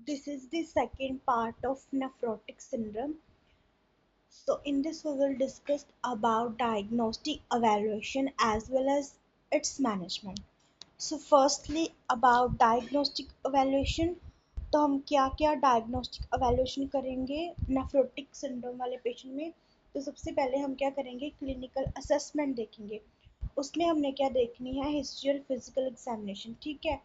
This is the second part of nephrotic syndrome. So in this we will discuss about diagnostic evaluation as well as its management. So firstly about diagnostic evaluation, तो हम क्या क्या diagnostic evaluation करेंगे nephrotic syndrome वाले patient में। तो सबसे पहले हम क्या करेंगे, क्लिनिकल असेसमेंट देखेंगे। उसमें हमने क्या देखनी है, हिस्ट्री और फिजिकल एग्जामिनेशन। ठीक है,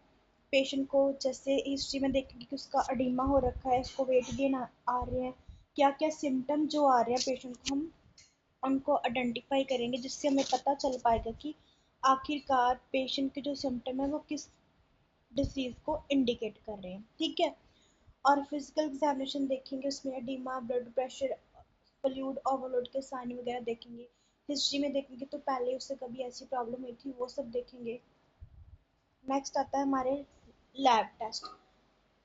पेशेंट को जैसे हिस्ट्री में देखेंगे कि उसका अडीमा हो रखा है, इसको वेट गेन आ रहे हैं, क्या क्या सिम्टम जो आ रहे हैं पेशेंट को, हम उनको आइडेंटिफाई करेंगे जिससे हमें पता चल पाएगा कि आखिरकार पेशेंट के जो सिम्टम है वो किस डिसीज को इंडिकेट कर रहे हैं। ठीक है, और फिजिकल एग्जामिनेशन देखेंगे, उसमें oedema, blood pressure, fluid overload के साइन वगैरह देखेंगे। हिस्ट्री में देखेंगे तो पहले उससे कभी ऐसी प्रॉब्लम हुई थी वो सब देखेंगे। नेक्स्ट आता है हमारे लैब टेस्ट।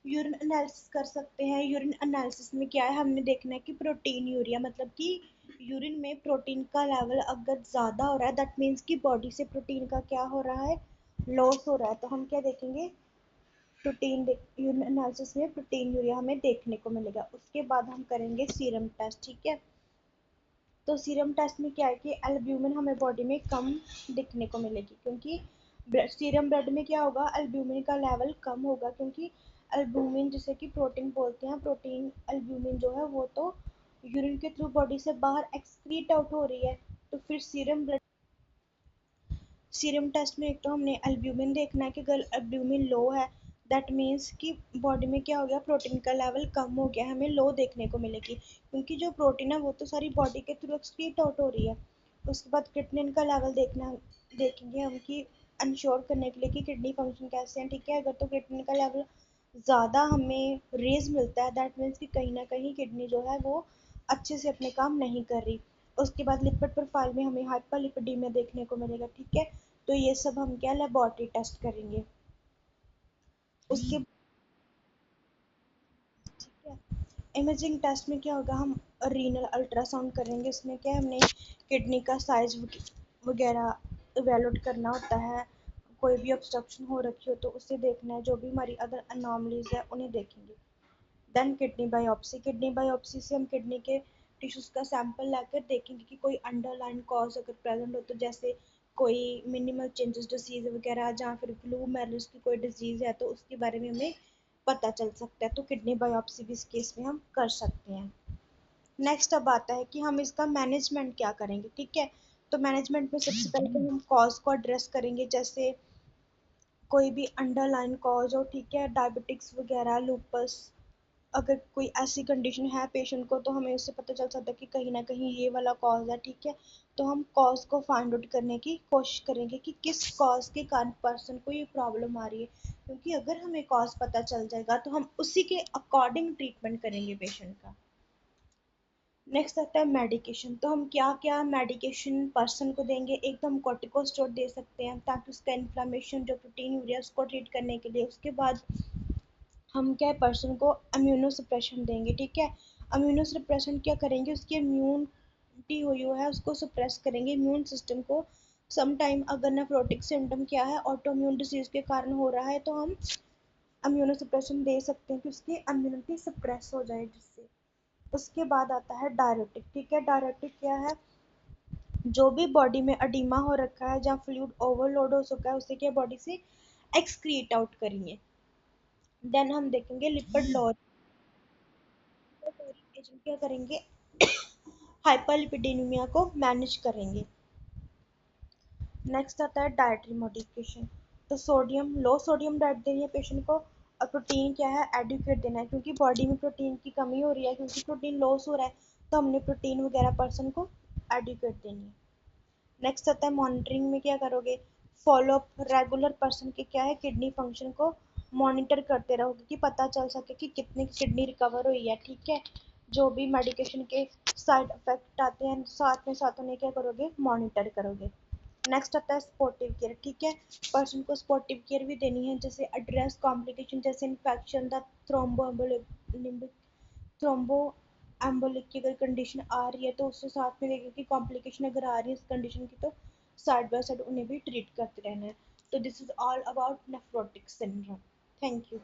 यूरिन एनालिसिस कर सकते हैं। यूरिन एनालिसिस में क्या है, हमने देखना है कि प्रोटीन यूरिया, मतलब कि यूरिन में प्रोटीन का लेवल अगर ज़्यादा हो रहा है दैट मीन्स कि बॉडी से प्रोटीन का क्या हो रहा है, लॉस हो रहा है। तो हम क्या देखेंगे, प्रोटीन यूरिन एनालिसिस में प्रोटीन यूरिया हमें देखने को मिलेगा। उसके बाद हम करेंगे सीरम टेस्ट। ठीक है, तो सीरम टेस्ट में क्या है कि एल्ब्यूमिन हमें बॉडी में कम दिखने को मिलेगी, क्योंकि सीरम ब्लड में क्या होगा, एल्ब्यूमिन का लेवल कम होगा, क्योंकि एल्ब्यूमिन जिसे कि प्रोटीन बोलते हैं, प्रोटीन एल्ब्यूमिन जो है वो तो यूरिन के थ्रू बॉडी से बाहर एक्सक्रीट आउट हो रही है। तो फिर सीरम टेस्ट में एक तो हमने एल्ब्यूमिन देखना है कि अगर एल्ब्यूमिन लो है दैट मीन्स कि बॉडी में क्या हो गया, प्रोटीन का लेवल कम हो गया, हमें लो देखने को मिलेगी, क्योंकि जो प्रोटीन है वो तो सारी बॉडी के थ्रू एक्सक्रीट आउट हो रही है। उसके बाद क्रिएटिनिन का लेवल देखेंगे हम कि इंश्योर करने के लिए कि किडनी फंक्शन कैसे हैं। ठीक है, अगर तो क्रिएटिनिन का लेवल ज़्यादा हमें रेज मिलता है दैट मीन्स कि कहीं ना कहीं किडनी जो है वो अच्छे से अपने काम नहीं कर रही। उसके बाद लिपिड प्रोफाइल में हमें हाइपरलिपिडीमिया देखने को मिलेगा। ठीक है, तो ये सब हम क्या लेबोरेटरी टेस्ट करेंगे। उसके ठीक है, इमेजिंग टेस्ट में क्या होगा, हम रीनल अल्ट्रासाउंड करेंगे। इसमें क्या है, हमने किडनी का साइज वगैरह इवेलुएट करना होता है। कोई भी ऑब्स्ट्रक्शन हो रखी हो तो उसे देखना है, जो भी हमारी अदर अनॉमलीज है उन्हें देखेंगे। Then kidney biopsy, kidney biopsy से हम किडनी के टिश्यूज का सैंपल लाकर देखेंगे कि कोई अंडरलाइन कॉज अगर प्रेजेंट हो, तो जैसे कोई मिनिमल चेंजेस डिसीज वगैरह, जहाँ फिर ब्लू मैरिज की कोई डिजीज है तो उसके बारे में हमें पता चल सकता है। तो किडनी बायोप्सी भी इस केस में हम कर सकते हैं। नेक्स्ट अब आता है कि हम इसका मैनेजमेंट क्या करेंगे। ठीक है, तो मैनेजमेंट में सबसे पहले तो हम कॉज को एड्रेस करेंगे, जैसे कोई भी अंडरलाइन कॉज हो। ठीक है, डायबिटिक्स वगैरह, लूपस, अगर कोई ऐसी कंडीशन है पेशेंट को तो हमें उससे पता चल सकता है कि कहीं ना कहीं ये वाला कॉज है। ठीक है, तो हम कॉज को फाइंड आउट करने की कोशिश करेंगे कि किस कॉज के कारण पर्सन को ये प्रॉब्लम आ रही है, क्योंकि अगर हमें कॉज पता चल जाएगा तो हम उसी के अकॉर्डिंग ट्रीटमेंट करेंगे पेशेंट का। नेक्स्ट आता है मेडिकेशन, तो हम क्या क्या मेडिकेशन पर्सन को देंगे। एक तो हम कॉर्टिकोस्टेरॉइड दे सकते हैं ताकि उसका इन्फ्लामेशन जो प्रोटीन यूरिया उसको ट्रीट करने के लिए। उसके बाद हम क्या पर्सन को इम्यूनो सप्रेशन देंगे। ठीक है, इम्यूनो सप्रेशन क्या करेंगे, उसकी इम्यूनिटी हुई है उसको सप्रेस करेंगे, इम्यून सिस्टम को। सम टाइम अगर नेफ्रोटिक सिम्टम क्या है, ऑटो इम्यून डिजीज के कारण हो रहा है, तो हम इम्यूनो सप्रेशन दे सकते हैं कि उसकी इम्यूनिटी सप्रेस हो जाए जिससे। उसके बाद आता है डायरेटिक। ठीक है, डायरेटिक क्या है, जो भी बॉडी में अडीमा हो रखा है, जहाँ फ्लूइड ओवरलोड हो चुका है, उसे क्या बॉडी से एक्सक्रीट आउट करेंगे। देन हम देखेंगे लिपिड लॉ एजेंट क्या करेंगे, हाइपरलिपिडीमिया को मैनेज करेंगे। नेक्स्ट आता है डाइटरी मॉडिफिकेशन, तो सोडियम, लो सोडियम डाइट देनी है पेशेंट को, और प्रोटीन क्या है, एडिक्वेट देना है, क्योंकि बॉडी में प्रोटीन की कमी हो रही है, क्योंकि प्रोटीन लॉस हो रहा है, तो हमने प्रोटीन वगैरह पर्सन को एडिक्वेट देनी है। नेक्स्ट आता है मॉनिटरिंग में क्या करोगे, फॉलो अप रेगुलर पर्सन के क्या है, किडनी फंक्शन को मॉनिटर करते रहोगे कि पता चल सके कि कितनी किडनी रिकवर हुई है। ठीक है, जो भी मेडिकेशन के साइड इफेक्ट आते हैं साथ में साथ उन्हें क्या करोगे, मॉनिटर करोगे। नेक्स्ट आता है स्पोर्टिव केयर। ठीक है, पर्सन को स्पोर्टिव केयर भी देनी है, जैसे एड्रेस कॉम्प्लिकेशन, जैसे इन्फेक्शन, द थ्रोम्बो एम्बोलिक की अगर कंडीशन आ रही है तो उससे साथ में देखिए कि कॉम्प्लिकेशन अगर आ रही है इस कंडीशन की, तो साइड बाय साइड उन्हें भी ट्रीट करते रहना है। तो this is all about nephrotic syndrome. Thank you.